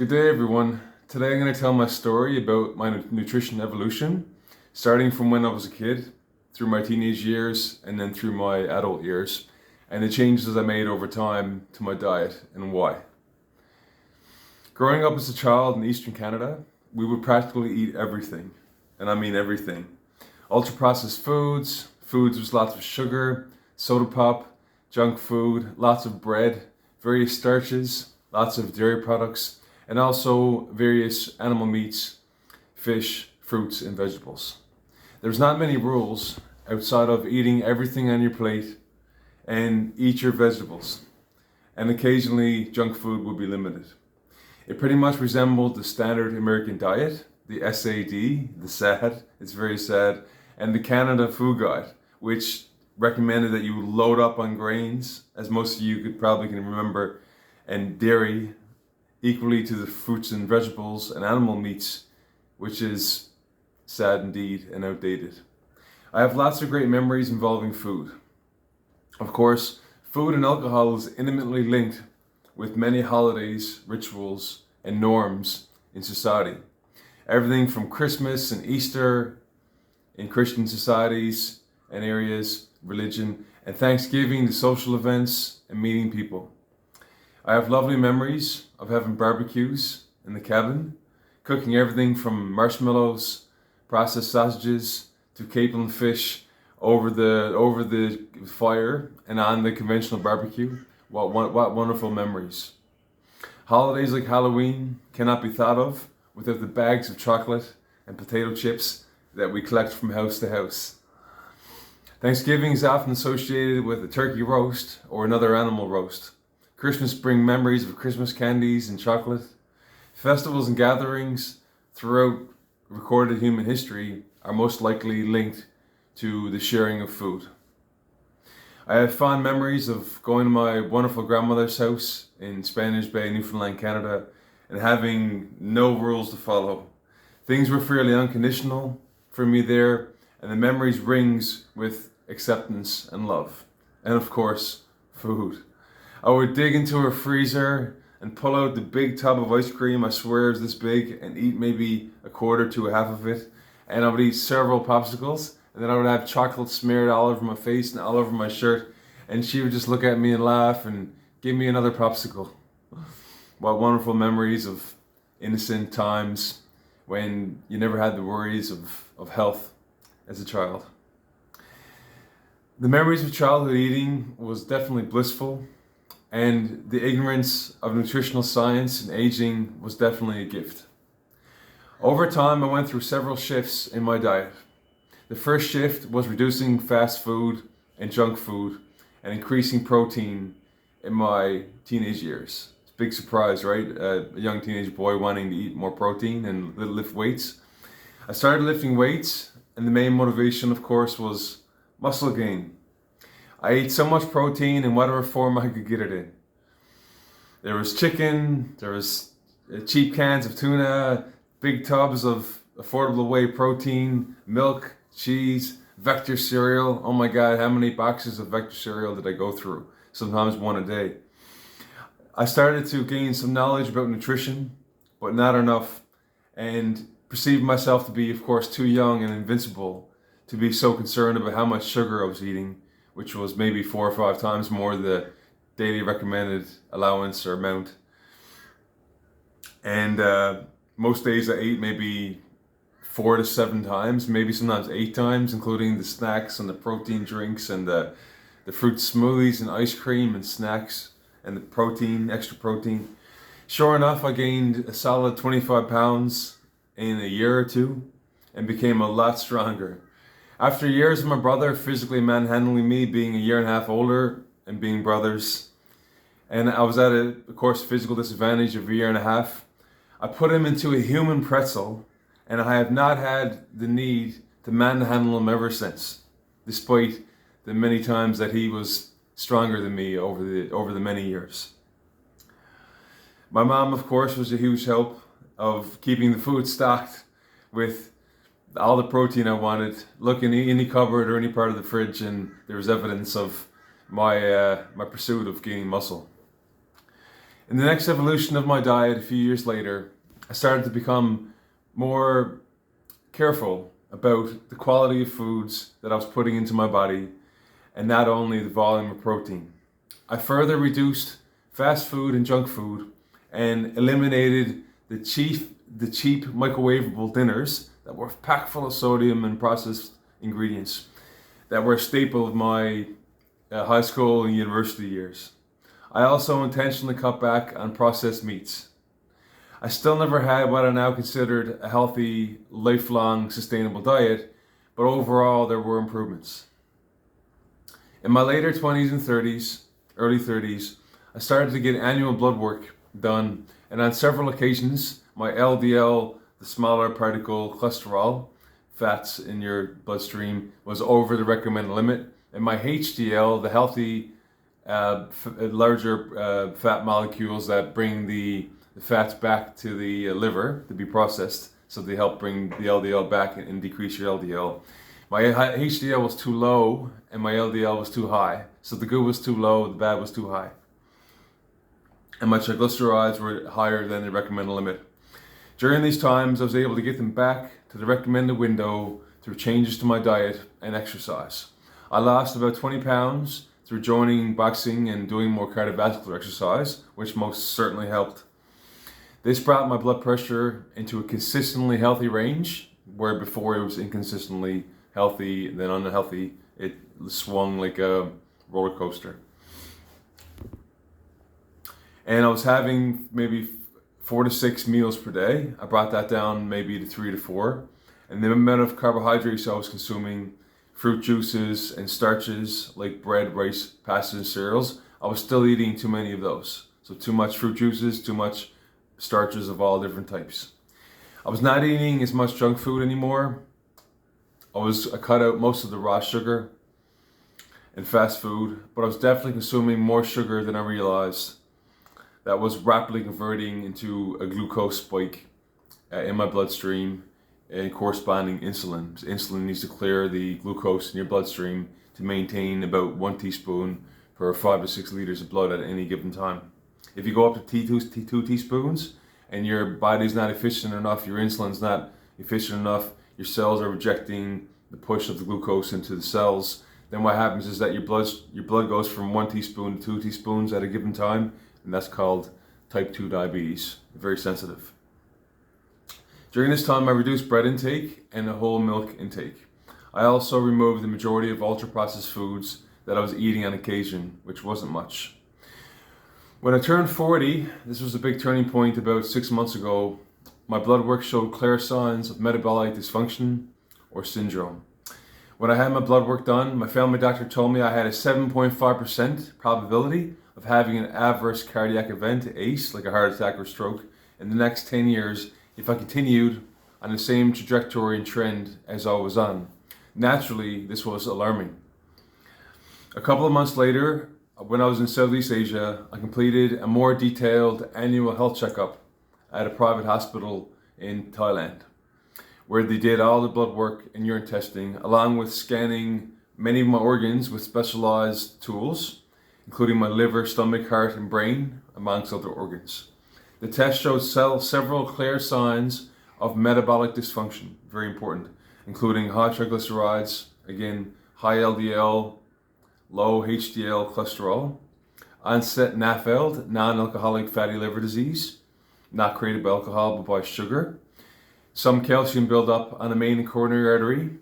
Good day, everyone. Today I'm going to tell my story about my nutrition evolution, starting from when I was a kid, through my teenage years, and then through my adult years, and the changes I made over time to my diet and why. Growing up as a child in Eastern Canada, we would practically eat everything, and I mean everything. Ultra-processed foods with lots of sugar, soda pop, junk food, lots of bread, various starches, lots of dairy products, and also various animal meats, fish, fruits, and vegetables. There's not many rules outside of eating everything on your plate and eat your vegetables. And occasionally junk food will be limited. It pretty much resembled the standard American diet, the SAD, the SAD, it's very sad, and the Canada Food Guide, which recommended that you load up on grains, as most of you probably can remember, and dairy, equally to the fruits and vegetables and animal meats, which is sad indeed and outdated. I have lots of great memories involving food. Of course, food and alcohol is intimately linked with many holidays, rituals, and norms in society. Everything from Christmas and Easter in Christian societies and areas, religion, and Thanksgiving to social events and meeting people. I have lovely memories of having barbecues in the cabin, cooking everything from marshmallows, processed sausages, to capon fish over the fire and on the conventional barbecue. What wonderful memories. Holidays like Halloween cannot be thought of without the bags of chocolate and potato chips that we collect from house to house. Thanksgiving is often associated with a turkey roast or another animal roast. Christmas brings memories of Christmas candies and chocolate. Festivals and gatherings throughout recorded human history are most likely linked to the sharing of food. I have fond memories of going to my wonderful grandmother's house in Spanish Bay, Newfoundland, Canada, and having no rules to follow. Things were fairly unconditional for me there, and the memories rings with acceptance and love. And of course, food. I would dig into her freezer and pull out the big tub of ice cream, I swear is this big, and eat maybe a quarter to a half of it. And I would eat several popsicles, and then I would have chocolate smeared all over my face and all over my shirt. And she would just look at me and laugh and give me another popsicle. What wonderful memories of innocent times when you never had the worries of health as a child. The memories of childhood eating was definitely blissful. And the ignorance of nutritional science and aging was definitely a gift. Over time, I went through several shifts in my diet. The first shift was reducing fast food and junk food and increasing protein in my teenage years. It's a big surprise, right? A young teenage boy wanting to eat more protein and lift weights. I started lifting weights, and the main motivation, of course, was muscle gain. I ate so much protein in whatever form I could get it in. There was chicken, there was cheap cans of tuna, big tubs of affordable whey protein, milk, cheese, Vector cereal. Oh my God, how many boxes of Vector cereal did I go through? Sometimes one a day. I started to gain some knowledge about nutrition, but not enough, and perceived myself to be, of course, too young and invincible to be so concerned about how much sugar I was eating, which was maybe 4 or 5 times more the daily recommended allowance or amount. And most days I ate maybe 4 to 7 times, maybe sometimes 8 times, including the snacks and the protein drinks and the fruit smoothies and ice cream and snacks and the protein, extra protein. Sure enough, I gained a solid 25 pounds in a year or two and became a lot stronger. After years of my brother physically manhandling me, being a year and a half older and being brothers, and I was at a, of course, physical disadvantage of a year and a half, I put him into a human pretzel, and I have not had the need to manhandle him ever since, despite the many times that he was stronger than me over the many years. My mom, of course, was a huge help of keeping the food stocked with all the protein I wanted. Look in any cupboard or any part of the fridge, and there was evidence of my pursuit of gaining muscle. In the next evolution of my diet, a few years later, I started to become more careful about the quality of foods that I was putting into my body, and not only the volume of protein. I further reduced fast food and junk food and eliminated the cheap microwavable dinners that were packed full of sodium and processed ingredients that were a staple of my high school and university years. I also intentionally cut back on processed meats. I still never had what I now considered a healthy, lifelong, sustainable diet, but overall there were improvements. In my later 20s and 30s, early 30s, I started to get annual blood work done, and on several occasions, my LDL, the smaller particle cholesterol, fats in your bloodstream, was over the recommended limit, and my HDL, the healthy, larger fat molecules that bring the fats back to the liver to be processed, so they help bring the LDL back and decrease your LDL. My HDL was too low and my LDL was too high. So the good was too low, the bad was too high. And my triglycerides were higher than the recommended limit. During these times, I was able to get them back to the recommended window through changes to my diet and exercise. I lost about 20 pounds through joining boxing and doing more cardiovascular exercise, which most certainly helped. This brought my blood pressure into a consistently healthy range, where before it was inconsistently healthy, then unhealthy. It swung like a roller coaster. And I was having maybe 4 to 6 meals per day. I brought that down maybe to 3 to 4. And the amount of carbohydrates I was consuming, fruit juices and starches like bread, rice, pasta, and cereals, I was still eating too many of those. So too much fruit juices, too much starches of all different types. I was not eating as much junk food anymore. I cut out most of the raw sugar and fast food, but I was definitely consuming more sugar than I realized. That was rapidly converting into a glucose spike in my bloodstream and corresponding insulin. So insulin needs to clear the glucose in your bloodstream to maintain about 1 teaspoon per 5 to 6 liters of blood at any given time. If you go up to 2 teaspoons and your body's not efficient enough, your insulin's not efficient enough, your cells are rejecting the push of the glucose into the cells, then what happens is that your blood goes from 1 teaspoon to 2 teaspoons at a given time, and that's called type 2 diabetes. Very sensitive. During this time, I reduced bread intake and the whole milk intake. I also removed the majority of ultra-processed foods that I was eating on occasion, which wasn't much. When I turned 40, this was a big turning point about 6 months ago, my blood work showed clear signs of metabolic dysfunction or syndrome. When I had my blood work done, my family doctor told me I had a 7.5% probability of having an adverse cardiac event, ACE, like a heart attack or stroke, in the next 10 years if I continued on the same trajectory and trend as I was on. Naturally, this was alarming. A couple of months later, when I was in Southeast Asia, I completed a more detailed annual health checkup at a private hospital in Thailand, where they did all the blood work and urine testing, along with scanning many of my organs with specialized tools, including my liver, stomach, heart, and brain, amongst other organs. The test showed several clear signs of metabolic dysfunction, very important, including high triglycerides, again, high LDL, low HDL cholesterol, onset NAFLD, non-alcoholic fatty liver disease, not created by alcohol but by sugar, some calcium buildup on the main and coronary artery,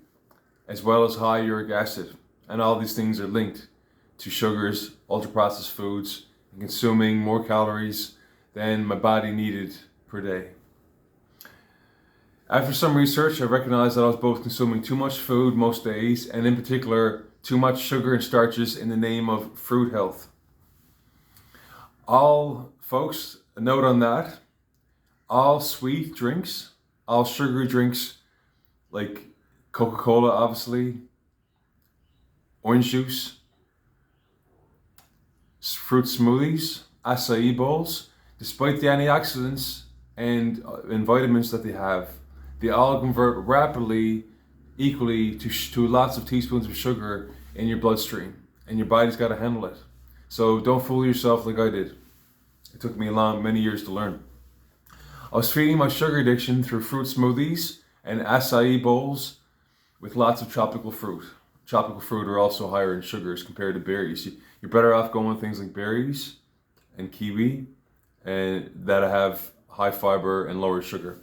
as well as high uric acid. And all these things are linked to sugars, ultra-processed foods, and consuming more calories than my body needed per day. After some research, I recognized that I was both consuming too much food most days, and in particular, too much sugar and starches in the name of fruit health. All, folks, a note on that, all sweet drinks, all sugary drinks, like Coca-Cola, obviously, orange juice, fruit smoothies, acai bowls, despite the antioxidants and vitamins that they have, they all convert rapidly, equally to lots of teaspoons of sugar in your bloodstream, and your body's got to handle it. So don't fool yourself like I did. It took me many years to learn. I was feeding my sugar addiction through fruit smoothies and acai bowls with lots of tropical fruit. Tropical fruit are also higher in sugars compared to berries. You're better off going with things like berries and kiwi and that have high fiber and lower sugar.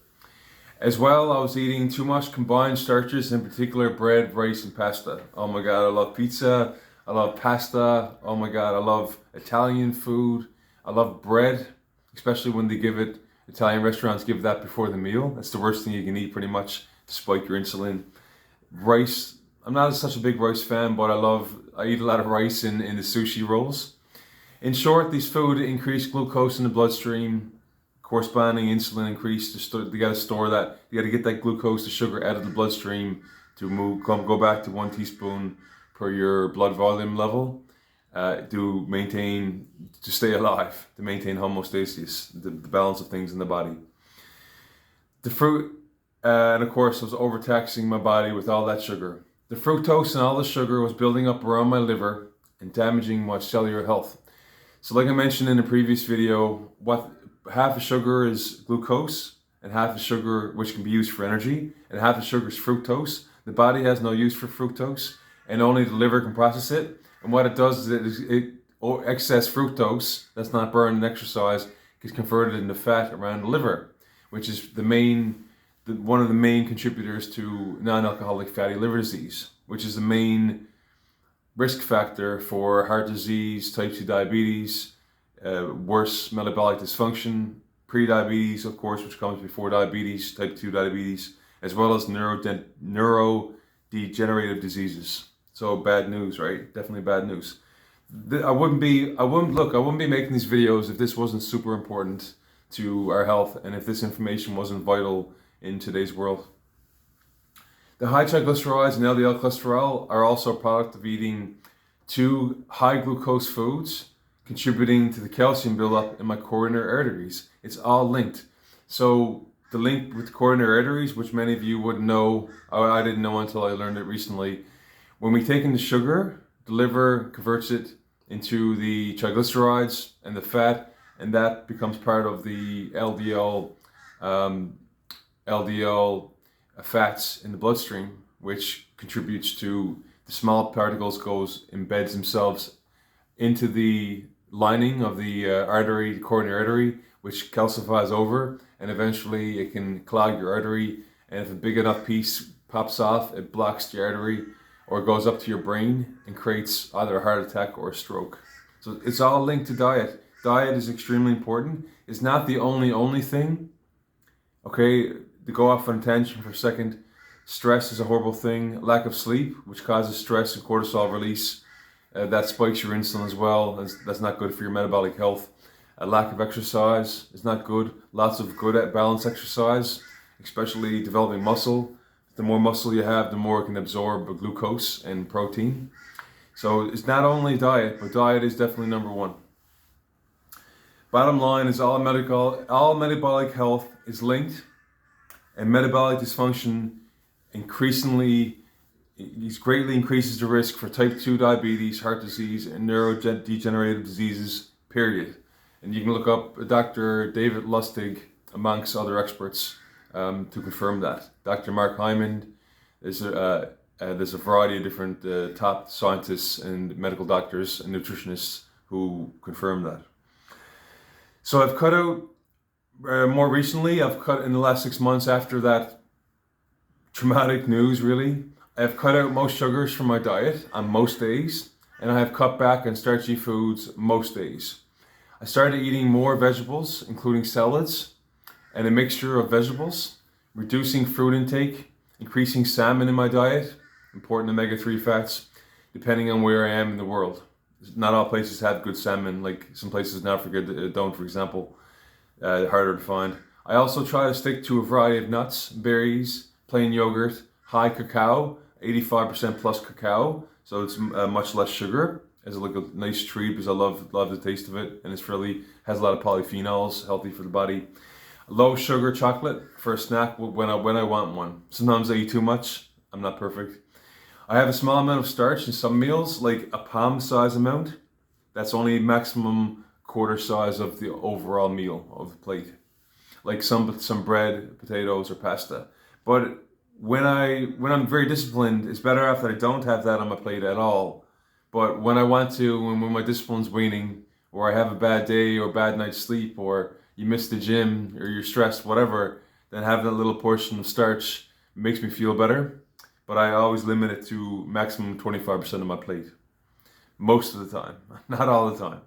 As well, I was eating too much combined starches, in particular bread, rice, and pasta. Oh my God, I love pizza. I love pasta. Oh my God, I love Italian food. I love bread, especially when they give it, Italian restaurants give that before the meal. That's the worst thing you can eat pretty much to spike your insulin. Rice, I'm not such a big rice fan, but I eat a lot of rice in the sushi rolls. In short, these food increase glucose in the bloodstream, corresponding insulin increase. You got to store that. You got to get that glucose, the sugar out of the bloodstream to go back to 1 teaspoon per your blood volume level to stay alive, to maintain homeostasis, the balance of things in the body. The fruit, and of course, I was overtaxing my body with all that sugar. The fructose and all the sugar was building up around my liver and damaging my cellular health. So like I mentioned in the previous video, half of sugar is glucose and half of sugar, which can be used for energy, and half of sugar is fructose. The body has no use for fructose and only the liver can process it. And what it does is excess fructose that's not burned in exercise gets converted into fat around the liver, which is one of the main contributors to non-alcoholic fatty liver disease, which is the main risk factor for heart disease, type 2 diabetes, worse metabolic dysfunction, pre-diabetes, of course, which comes before diabetes, type 2 diabetes, as well as neurodegenerative diseases. So bad news, right? Definitely bad news. I wouldn't be making these videos if this wasn't super important to our health and if this information wasn't vital in today's world. The high triglycerides and LDL cholesterol are also a product of eating 2 high glucose foods, contributing to the calcium buildup in my coronary arteries. It's all linked. So the link with the coronary arteries, which many of you wouldn't know, I didn't know until I learned it recently. When we take in the sugar, the liver converts it into the triglycerides and the fat, and that becomes part of the LDL fats in the bloodstream, which contributes to the small particles embeds themselves into the lining of the artery, the coronary artery, which calcifies over, and eventually it can clog your artery. And if a big enough piece pops off, it blocks the artery or goes up to your brain and creates either a heart attack or a stroke. So it's all linked to diet. Diet is extremely important. It's not the only thing. Okay, to go off on a tangent for a second, stress is a horrible thing. Lack of sleep, which causes stress and cortisol release, that spikes your insulin as well. That's not good for your metabolic health. A lack of exercise is not good. Lots of good balanced exercise, especially developing muscle. The more muscle you have, the more it can absorb glucose and protein. So it's not only diet, but diet is definitely number 1. Bottom line is all metabolic health is linked, and metabolic dysfunction greatly increases the risk for type 2 diabetes, heart disease, and neurodegenerative diseases, period. And you can look up Dr. David Lustig amongst other experts to confirm that. Dr. Mark Hyman, there's a variety of different top scientists and medical doctors and nutritionists who confirm that. So I've cut out, more recently, in the last 6 months after that traumatic news really, I've cut out most sugars from my diet on most days, and I have cut back on starchy foods most days. I started eating more vegetables, including salads and a mixture of vegetables, reducing fruit intake, increasing salmon in my diet, important omega-3 fats, depending on where I am in the world. Not all places have good salmon, like some places in Africa don't, for example, harder to find. I also try to stick to a variety of nuts, berries, plain yogurt, high cacao, 85% plus cacao, so it's much less sugar. It's like a nice treat because I love the taste of it, and it's really has a lot of polyphenols, healthy for the body. Low sugar chocolate for a snack when I want one. Sometimes I eat too much. I'm not perfect. I have a small amount of starch in some meals, like a palm size amount. That's only maximum quarter size of the overall meal of the plate, like some bread, potatoes, or pasta. But when I'm very disciplined, it's better off that I don't have that on my plate at all. But when I want to, when my discipline's waning, or I have a bad day or bad night's sleep, or you miss the gym, or you're stressed, whatever, then having that little portion of starch makes me feel better. But I always limit it to maximum 25% of my plate. Most of the time, not all the time.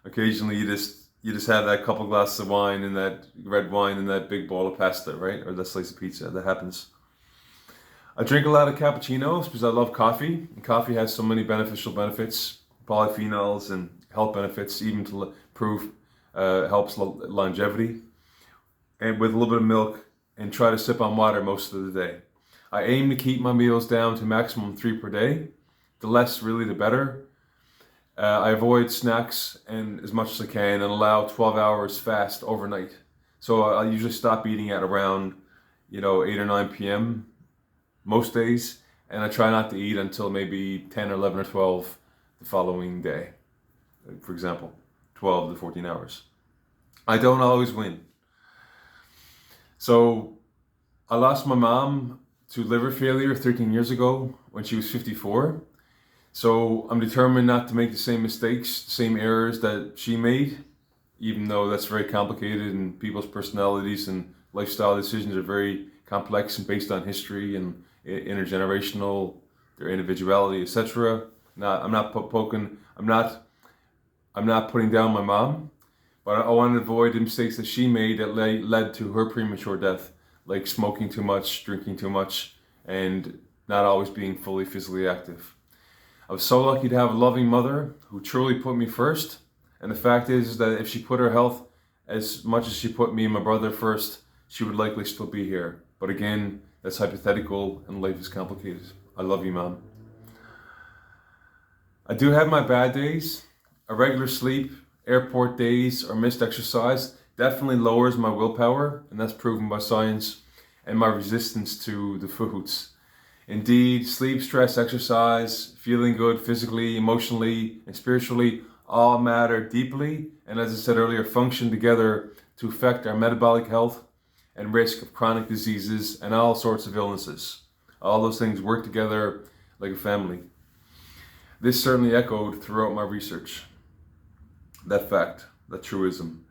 Occasionally you just have that couple glasses of wine and that red wine and that big bowl of pasta, right? Or that slice of pizza. That happens. I drink a lot of cappuccinos because I love coffee. And coffee has so many beneficial benefits, polyphenols and health benefits, even to prove helps longevity. And with a little bit of milk, and try to sip on water most of the day. I aim to keep my meals down to maximum 3 per day. The less, really, the better. I avoid snacks and as much as I can, and allow 12 hours fast overnight. So I usually stop eating at around 8 or 9 p.m. most days, and I try not to eat until maybe 10 or 11 or 12 the following day. For example, 12 to 14 hours. I don't always win. So I lost my mom to liver failure 13 years ago when she was 54. So I'm determined not to make the same mistakes, same errors that she made, even though that's very complicated and people's personalities and lifestyle decisions are very complex and based on history and intergenerational, their individuality, etc. I'm not putting down my mom, but I want to avoid the mistakes that she made that led to her premature death, like smoking too much, drinking too much, and not always being fully physically active. I was so lucky to have a loving mother who truly put me first. And the fact is that if she put her health as much as she put me and my brother first, she would likely still be here. But again, that's hypothetical and life is complicated. I love you, Mom. I do have my bad days. Irregular sleep, airport days, or missed exercise definitely lowers my willpower, and that's proven by science, and my resistance to the foods. Indeed, sleep, stress, exercise, feeling good physically, emotionally, and spiritually all matter deeply, and as I said earlier, function together to affect our metabolic health and risk of chronic diseases and all sorts of illnesses. All those things work together like a family. This certainly echoed throughout my research. That fact, that truism.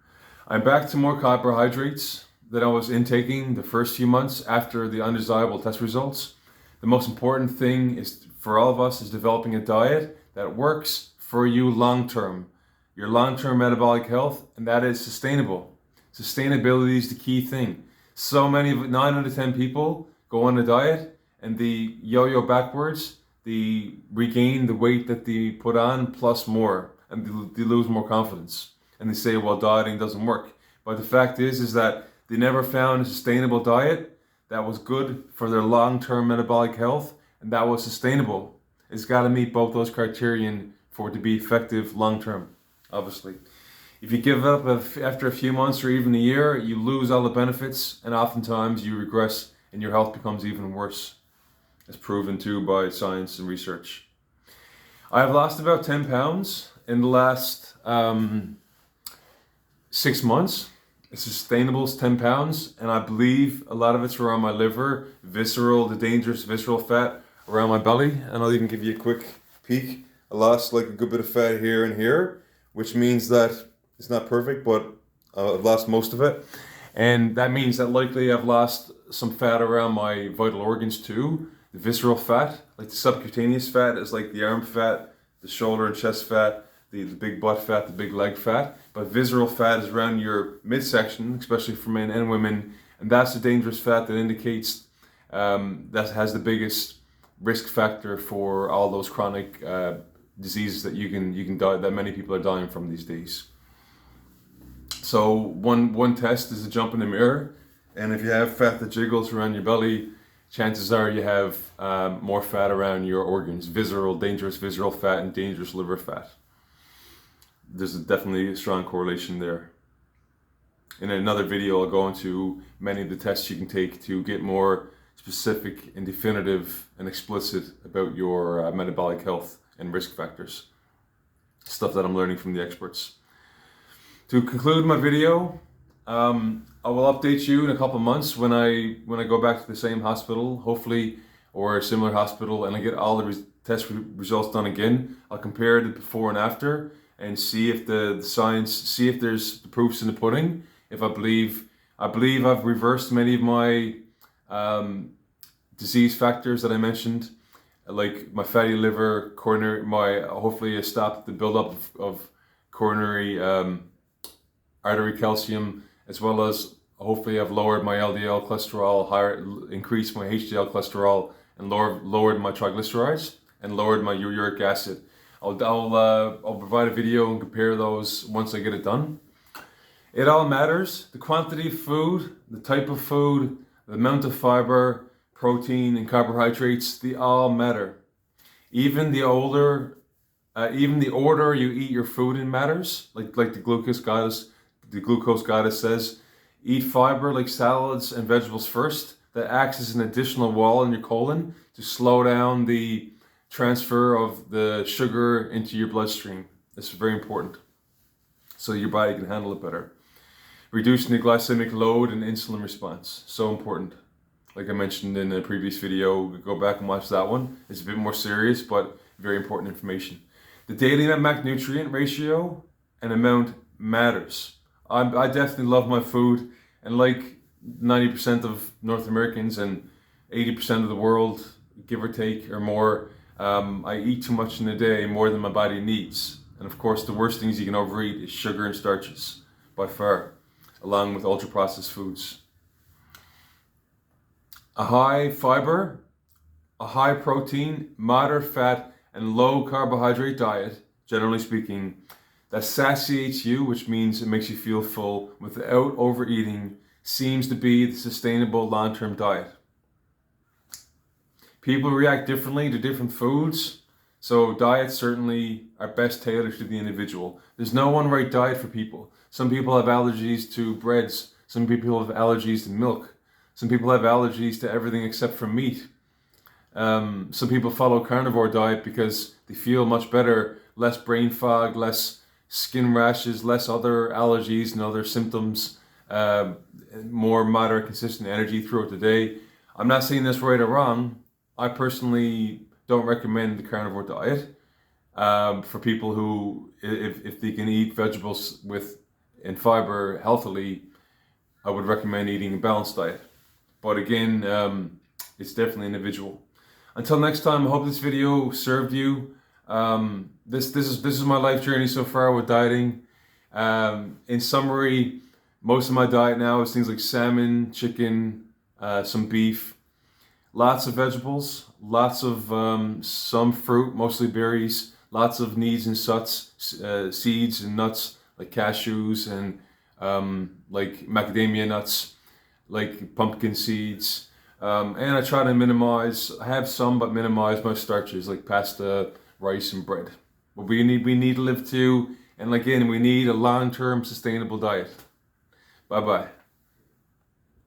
I'm back to more carbohydrates than I was intaking the first few months after the undesirable test results. The most important thing is for all of us is developing a diet that works for you long-term, your long-term metabolic health, and that is sustainable. Sustainability is the key thing. So many of 9 out of 10 people go on a diet and they yo-yo backwards, they regain the weight that they put on plus more, and they lose more confidence. And they say, well, dieting doesn't work. But the fact is that they never found a sustainable diet that was good for their long-term metabolic health and that was sustainable. It's got to meet both those criterion for it to be effective long-term, obviously. If you give up after a few months or even a year, you lose all the benefits, and oftentimes you regress and your health becomes even worse, as proven too by science and research. I have lost about 10 pounds in the last 6 months. It's sustainable, it's 10 pounds, and I believe a lot of it's around my liver, the dangerous visceral fat around my belly, and I'll even give you a quick peek. I lost like a good bit of fat here and here, which means that it's not perfect, but I've lost most of it, and that means that likely I've lost some fat around my vital organs too. The visceral fat, like the subcutaneous fat, is like the arm fat, the shoulder and chest fat, the big butt fat, the big leg fat, but visceral fat is around your midsection, especially for men and women, and that's the dangerous fat that indicates that has the biggest risk factor for all those chronic diseases that you can die, that many people are dying from these days. So one test is a jump in the mirror, and if you have fat that jiggles around your belly, chances are you have more fat around your organs, dangerous visceral fat and dangerous liver fat. There's definitely a strong correlation there. In another video, I'll go into many of the tests you can take to get more specific and definitive and explicit about your metabolic health and risk factors. Stuff that I'm learning from the experts. To conclude my video, I will update you in a couple months when I go back to the same hospital, hopefully, or a similar hospital, and I get all the test results done again. I'll compare the before and after and see if the science, see if there's the proofs in the pudding. If I believe I've reversed many of my disease factors that I mentioned, like my fatty liver, hopefully I stopped the buildup of coronary artery calcium, as well as hopefully I've lowered my LDL cholesterol, increased my HDL cholesterol, and lowered my triglycerides, and lowered my uric acid. I'll provide a video and compare those once I get it done. It all matters. The quantity of food, the type of food, the amount of fiber, protein, and carbohydrates, they all matter. Even the order you eat your food in matters. Like the glucose goddess says, eat fiber like salads and vegetables first. That acts as an additional wall in your colon to slow down the transfer of the sugar into your bloodstream. This is very important, so your body can handle it better. Reducing the glycemic load and insulin response, so important. Like I mentioned in a previous video, go back and watch that one. It's a bit more serious, but very important information. The daily macronutrient ratio and amount matters. I definitely love my food, and like 90% of North Americans and 80% of the world, give or take or more, I eat too much in a day, more than my body needs. And of course, the worst things you can overeat is sugar and starches, by far, along with ultra-processed foods. A high fiber, a high protein, moderate fat, and low carbohydrate diet, generally speaking, that satiates you, which means it makes you feel full without overeating, seems to be the sustainable long-term diet. People react differently to different foods, so diets certainly are best tailored to the individual. There's no one right diet for people. Some people have allergies to breads. Some people have allergies to milk. Some people have allergies to everything except for meat. Some people follow carnivore diet because they feel much better, less brain fog, less skin rashes, less other allergies and other symptoms, more moderate, consistent energy throughout the day. I'm not saying that's right or wrong. I personally don't recommend the carnivore diet for people who, if they can eat vegetables and fiber healthily, I would recommend eating a balanced diet. But again, it's definitely individual. Until next time, I hope this video served you. This is my life journey so far with dieting. In summary, most of my diet now is things like salmon, chicken, some beef, lots of vegetables, lots of some fruit, mostly berries, lots of seeds and nuts like cashews and like macadamia nuts, like pumpkin seeds. And I try to minimize my starches like pasta, rice, and bread. But we need to live too, and again, we need a long-term sustainable diet. Bye-bye.